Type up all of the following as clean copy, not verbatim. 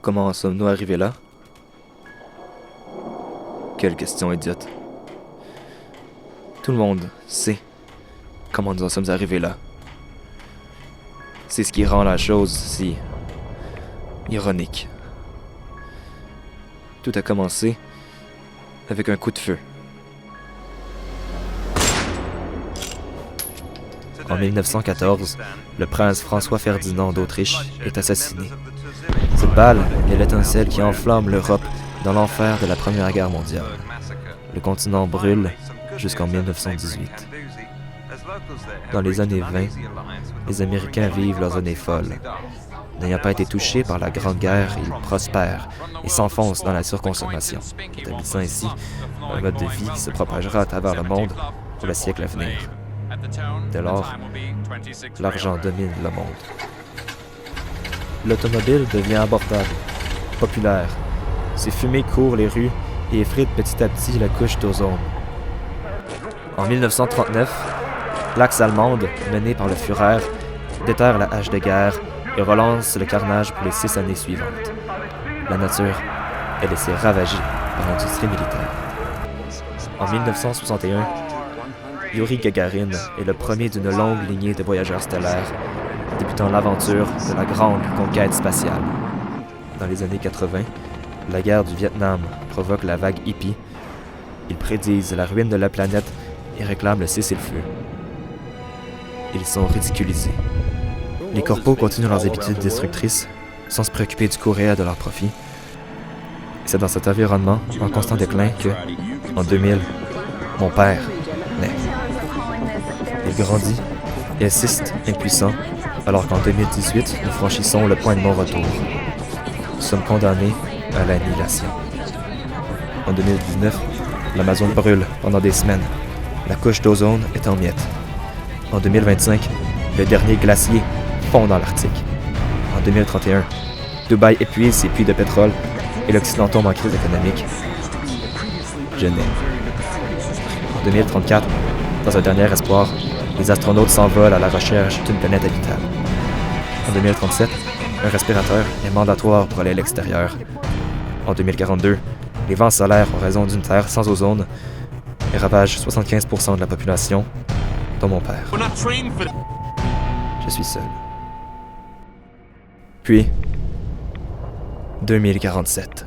Comment en sommes-nous arrivés là? Quelle question idiote. Tout le monde sait comment nous en sommes arrivés là. C'est ce qui rend la chose si ironique. Tout a commencé avec un coup de feu. En 1914, le prince François-Ferdinand d'Autriche est assassiné. Cette balle est l'étincelle qui enflamme l'Europe dans l'enfer de la Première Guerre mondiale. Le continent brûle jusqu'en 1918. Dans les années 20, les Américains vivent leurs années folles. N'ayant pas été touchés par la Grande Guerre, ils prospèrent et s'enfoncent dans la surconsommation, établissant ainsi un mode de vie qui se propagera à travers le monde pour le siècle à venir. Dès lors, l'argent domine le monde. L'automobile devient abordable, populaire. Ses fumées courent les rues et effritent petit à petit la couche d'ozone. En 1939, l'Axe allemande, menée par le Führer, déterre la hache de guerre et relance le carnage pour les 6 années suivantes. La nature est laissée ravagée par l'industrie militaire. En 1961, Youri Gagarin est le premier d'une longue lignée de voyageurs stellaires, débutant l'aventure de la grande conquête spatiale. Dans les années 80, la guerre du Vietnam provoque la vague hippie. Ils prédisent la ruine de la planète et réclament le cessez-le-feu. Ils sont ridiculisés. Les corpos continuent leurs habitudes destructrices sans se préoccuper du coût réel de leur profit. C'est dans cet environnement en constant déclin que, en 2000, mon père naît. Il grandit et assiste impuissant, alors qu'en 2018, nous franchissons le point de non-retour. Nous sommes condamnés à l'annihilation. En 2019, l'Amazone brûle pendant des semaines. La couche d'ozone est en miettes. En 2025, le dernier glacier fond dans l'Arctique. En 2031, Dubaï épuise ses puits de pétrole et l'Occident tombe en crise économique. Je nais. En 2034, dans un dernier espoir, les astronautes s'envolent à la recherche d'une planète habitable. En 2037, un respirateur est mandatoire pour aller à l'extérieur. En 2042, les vents solaires en raison d'une Terre sans ozone et ravagent 75% de la population, dont mon père. Je suis seul. Puis, 2047.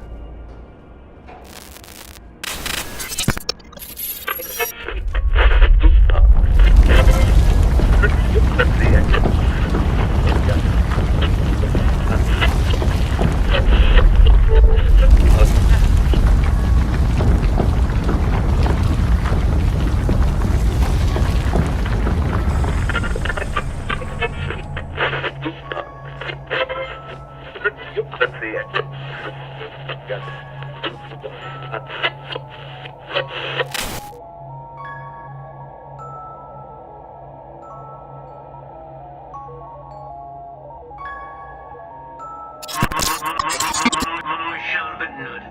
Charles Bednod.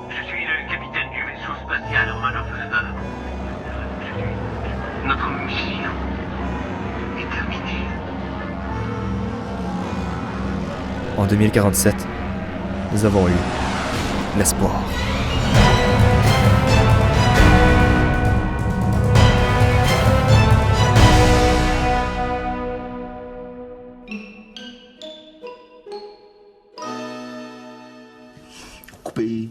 Je suis le capitaine du vaisseau spatial Romanov. Notre mission est terminée. En 2047, nous avons eu l'espoir. Coupé.